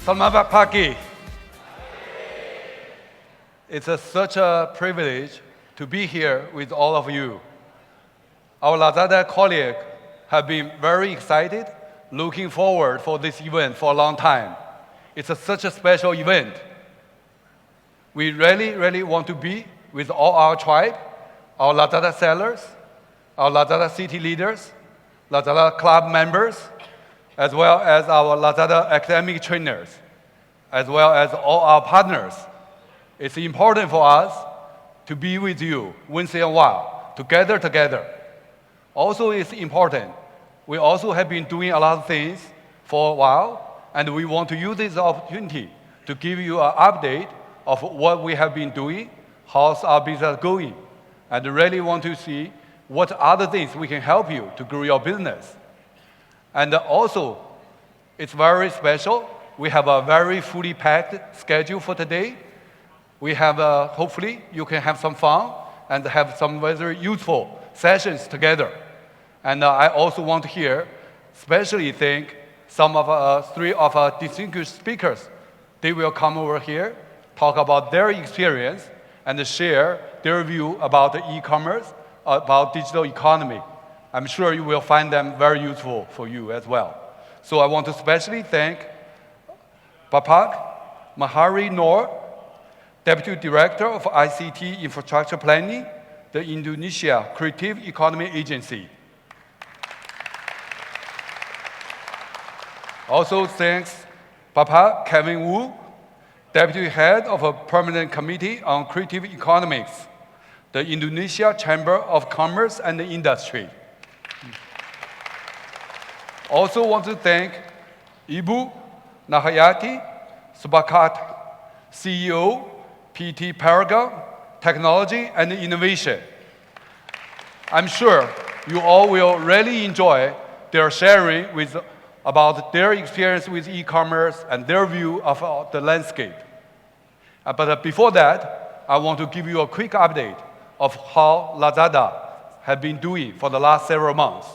Selamat pagi. It's such a privilege to be here with all of you. Our Lazada colleagues have been very excited, looking forward for this event for a long time. It's such a special event. We really want to be with all our tribe, our Lazada sellers, our Lazada city leaders, Lazada club members, as well as our Lazada academic trainers, as well as all our partners. It's important for us to be with you once in a while, together. Also, it's important. We also have been doing a lot of things for a while, and we want to use this opportunity to give you an update of what we have been doing, how's our business going, and really want to see what other things we can help you to grow your business. And also, it's very special. We have a very fully packed schedule for today. We have, hopefully, you can have some fun and have some very useful sessions together. And I also want to hear, especially thank some of three of our distinguished speakers. They will come over here, talk about their experience, and share their view about the e-commerce, about digital economy. I'm sure you will find them very useful for you as well. So I want to especially thank Bapak Mahari Noor, Deputy Director of ICT Infrastructure Planning, the Indonesia Creative Economy Agency. Also thanks Bapak Kevin Wu, Deputy Head of a Permanent Committee on Creative Economics, the Indonesia Chamber of Commerce and Industry. Also want to thank Ibu Nahayati Subakat, CEO, PT Paragon, Technology and Innovation. I'm sure you all will really enjoy their sharing about their experience with e-commerce and their view of the landscape. But before that, I want to give you a quick update of how Lazada has been doing for the last several months.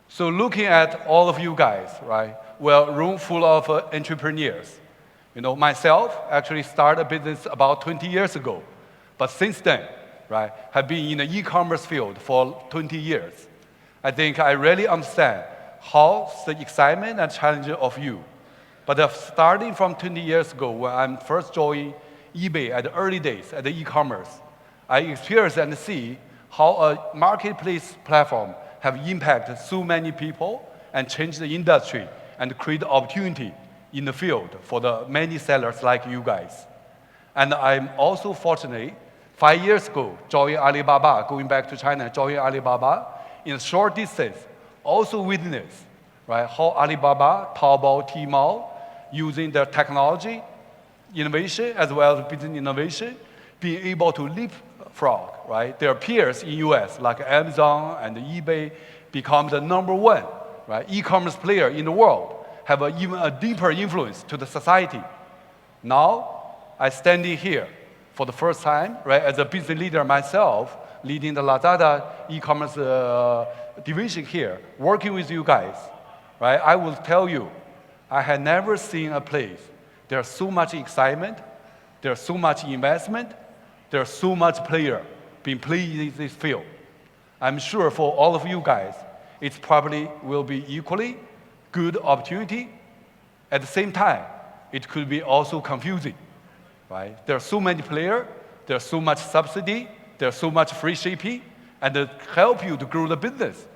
So looking at all of you guys, right? We're a room full of entrepreneurs. You know, myself actually started a business about 20 years ago. But since then, right, have been in the e-commerce field for 20 years. I think I really understand how the excitement and challenge of you. But starting from 20 years ago, when I first joined eBay at the early days at the e-commerce, I experienced and see how a marketplace platform have impacted so many people and changed the industry and create opportunity in the field for the many sellers like you guys. And I'm also fortunate, 5 years ago, joining Alibaba, going back to China, joining Alibaba, in a short distance, also witness, right, how Alibaba, Taobao, Tmall, using their technology, innovation, as well as business innovation, being able to leapfrog, right, their peers in US, like Amazon and eBay, become the #1, right, e-commerce player in the world, have even a deeper influence to the society. Now, I standing here for the first time, right, as a business leader myself, leading the Lazada e-commerce division here, working with you guys, right, I will tell you, I had never seen a place. There's so much excitement, there's so much investment, there's so much player being played in this field. I'm sure for all of you guys, it probably will be equally good opportunity. At the same time, it could be also confusing, right? There are so many players, there's so much subsidy, there's so much free shipping, and to help you to grow the business.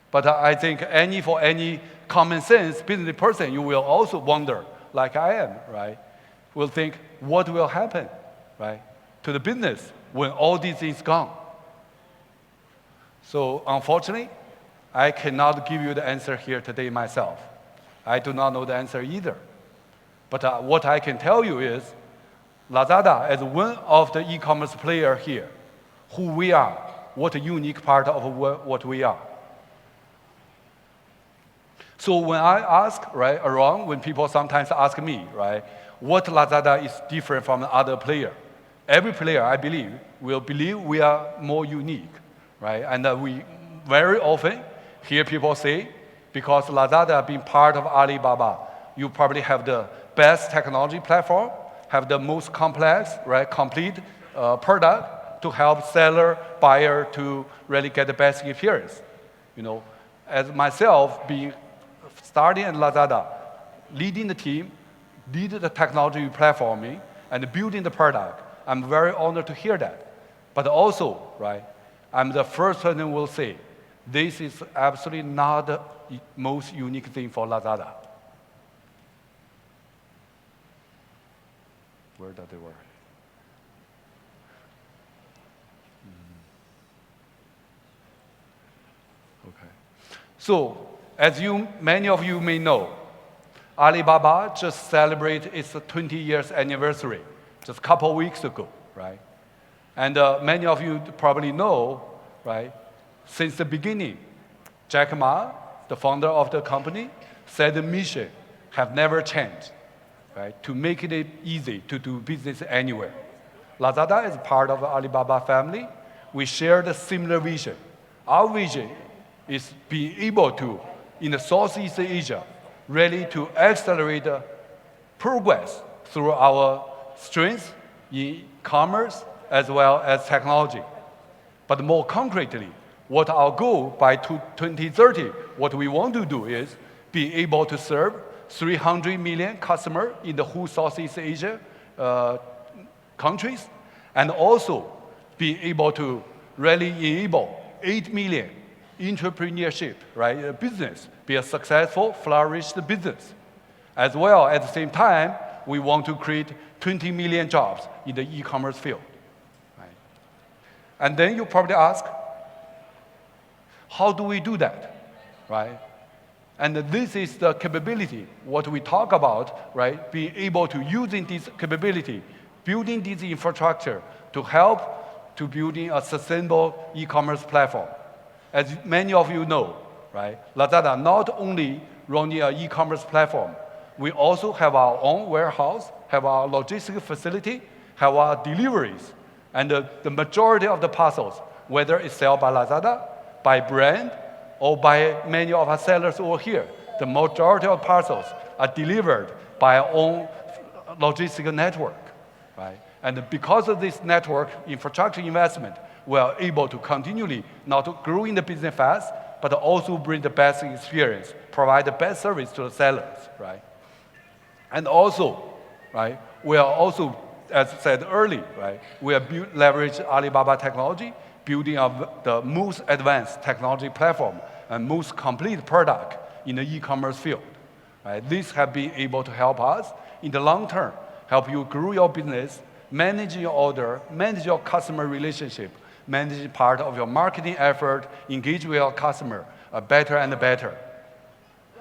But I think for any common sense business person, you will also wonder, like I am, right? Will think, what will happen, right, to the business when all these things gone? So unfortunately, I cannot give you the answer here today myself. I do not know the answer either. But what I can tell you is, Lazada, as one of the e-commerce players here, who we are, what a unique part of what we are. So when I ask, right, around, when people sometimes ask me, right, what Lazada is different from the other player, every player, I believe, will believe we are more unique, right? And we very often hear people say, because Lazada being part of Alibaba, you probably have the best technology platform, have the most complex, right, complete product to help seller, buyer to really get the best experience. As myself being starting at Lazada, leading the team, leading the technology platforming, and building the product, I'm very honored to hear that. But also, right, I'm the first person who will say, this is absolutely not the most unique thing for Lazada. Where did they work? Okay. So, as many of you may know, Alibaba just celebrated its 20 years anniversary just a couple of weeks ago, right? And many of you probably know, right, since the beginning, Jack Ma, the founder of the company, said the mission have never changed, right, to make it easy to do business anywhere. Lazada is part of the Alibaba family. We share the similar vision. Our vision is being able to, in the Southeast Asia, really to accelerate the progress through our strengths in commerce as well as technology. But more concretely, what our goal by 2030, what we want to do is be able to serve 300 million customers in the whole Southeast Asia countries, and also be able to really enable 8 million entrepreneurship, right, business, be a successful, flourished business. As well, at the same time, we want to create 20 million jobs in the e-commerce field. Right? And then you probably ask, how do we do that, right? And this is the capability, what we talk about, right? Being able to using this capability, building this infrastructure to help to building a sustainable e-commerce platform. As many of you know, right? Lazada not only running an e-commerce platform, we also have our own warehouse, have our logistics facility, have our deliveries, and the majority of the parcels, whether it's sold by Lazada, by brand, or by many of our sellers over here, the majority of parcels are delivered by our own logistical network, right? And because of this network infrastructure investment, we are able to continually not grow in the business fast, but also bring the best experience, provide the best service to the sellers, right? And also, right, we are also, as I said earlier, right, we are leverage Alibaba technology, building up the most advanced technology platform and most complete product in the e-commerce field. Right? These have been able to help us in the long term, help you grow your business, manage your order, manage your customer relationship, manage part of your marketing effort, engage with your customer better and better.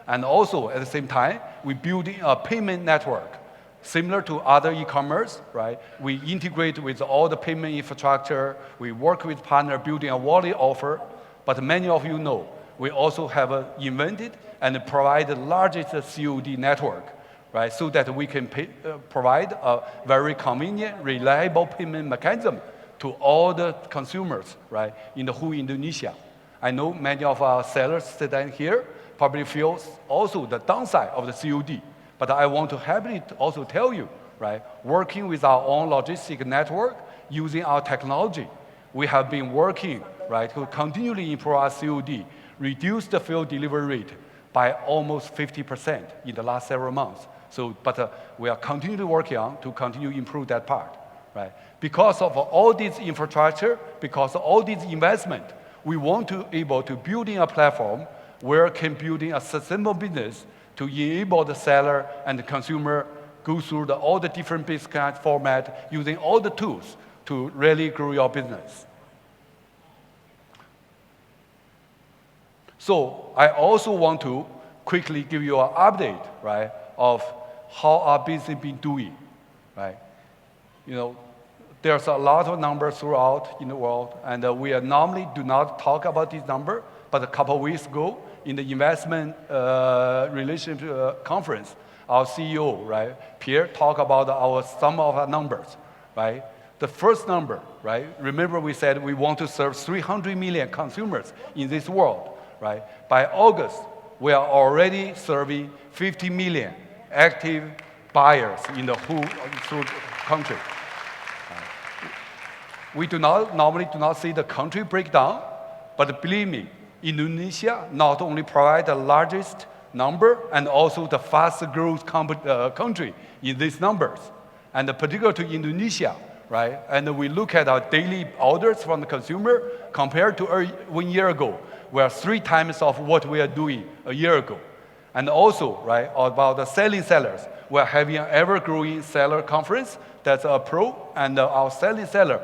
And also, at the same time, we're building a payment network. Similar to other e-commerce, right? We integrate with all the payment infrastructure. We work with partner building a wallet offer. But many of you know, we also have invented and provide the largest COD network, right? So that we can provide a very convenient, reliable payment mechanism to all the consumers, right? In the whole Indonesia. I know many of our sellers sitting here probably feel also the downside of the COD. But I want to happily also tell you, right, working with our own logistic network, using our technology, we have been working, right, to continually improve our COD, reduce the field delivery rate by almost 50% in the last several months. So, but we are continually working on to continue to improve that part, right? Because of all this infrastructure, because of all this investment, we want to able to building a platform where can building a sustainable business to enable the seller and the consumer go through all the different business format using all the tools to really grow your business. So I also want to quickly give you an update, right, of how our business been doing, right? There's a lot of numbers throughout in the world, and we normally do not talk about this number, but a couple of weeks ago, in the investment relationship conference, our CEO, right, Pierre, talked about some of our numbers, right? the first number, right? Remember we said we want to serve 300 million consumers in this world, right? By August, we are already serving 50 million active buyers in the whole country. We normally do not see the country breakdown, but believe me, Indonesia not only provides the largest number and also the fastest growth country in these numbers, and particular to Indonesia, right? And we look at our daily orders from the consumer compared to 1 year ago. We are 3 times of what we are doing a year ago. And also, right, about the selling sellers, we are having an ever-growing seller conference that's a pro, and our selling seller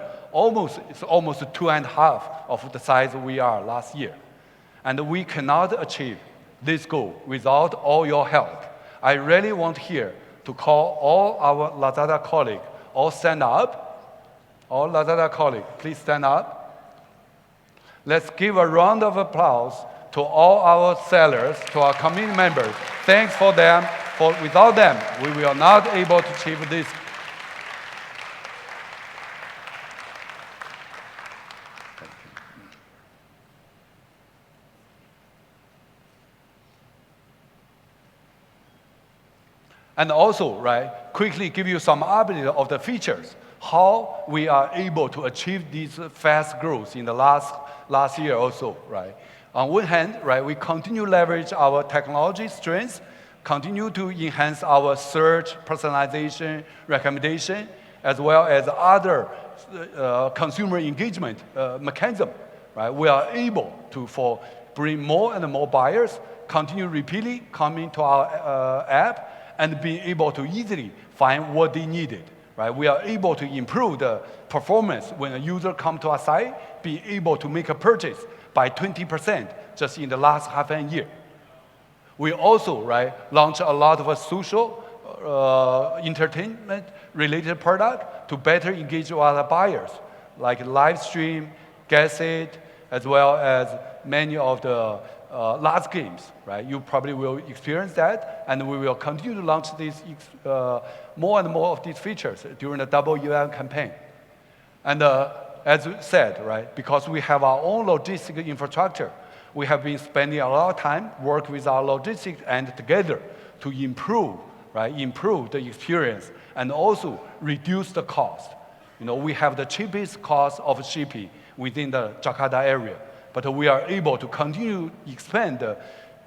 is almost 2.5 of the size we are last year. And we cannot achieve this goal without all your help. I really want here to call all our Lazada colleagues, all stand up. All Lazada colleagues, please stand up. Let's give a round of applause to all our sellers, to our community members. Thanks for them. Without them, we will not able to achieve this. And also, right, quickly give you some update of the features, how we are able to achieve this fast growth in the last year or so, right? On one hand, right, we continue to leverage our technology strengths, continue to enhance our search, personalization, recommendation, as well as other consumer engagement mechanism, right? We are able to bring more and more buyers, continue repeatedly coming to our app, and being able to easily find what they needed, right? We are able to improve the performance when a user comes to our site, be able to make a purchase by 20% just in the last half a year. We also, right, launch a lot of social entertainment-related product to better engage with other buyers, like live stream, guess it, as well as many of the large games, right? You probably will experience that, and we will continue to launch these more and more of these features during the Double 11 campaign. And as we said, right, because we have our own logistic infrastructure, we have been spending a lot of time working with our logistics and together to improve the experience and also reduce the cost. You know, we have the cheapest cost of shipping within the Jakarta area, but we are able to continue to expand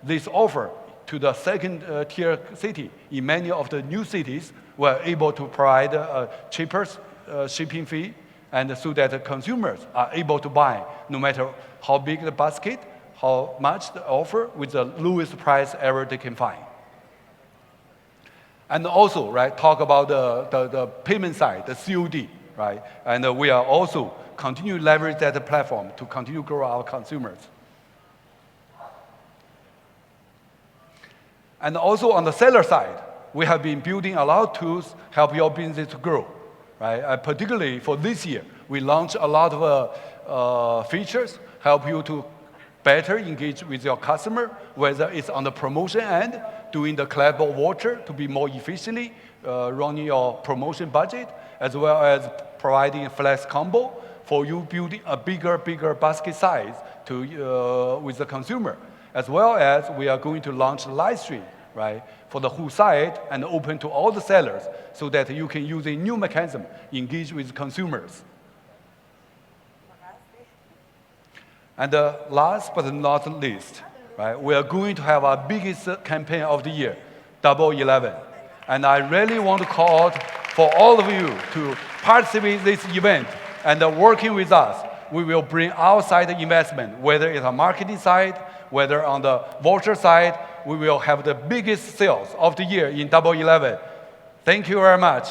this offer to the second tier city. In many of the new cities, we are able to provide a cheaper shipping fee, and so that the consumers are able to buy no matter how big the basket, how much the offer, with the lowest price ever they can find. And also, right, talk about the payment side, the COD, right? And we are also continue to leverage that platform to continue to grow our consumers. And also on the seller side, we have been building a lot of tools help your business to grow, right? Particularly for this year, we launched a lot of features help you to better engage with your customer, whether it's on the promotion end, doing the collectible voucher to be more efficiently running your promotion budget, as well as providing a flex combo for you building a bigger basket size with the consumer, as well as we are going to launch live stream, right, for the whole site and open to all the sellers so that you can use a new mechanism, engage with consumers. And last but not least, right, we are going to have our biggest campaign of the year, Double 11. And I really want to call out for all of you to participate in this event and working with us. We will bring outside investment, whether it's a marketing side, whether on the voucher side, we will have the biggest sales of the year in Double 11. Thank you very much.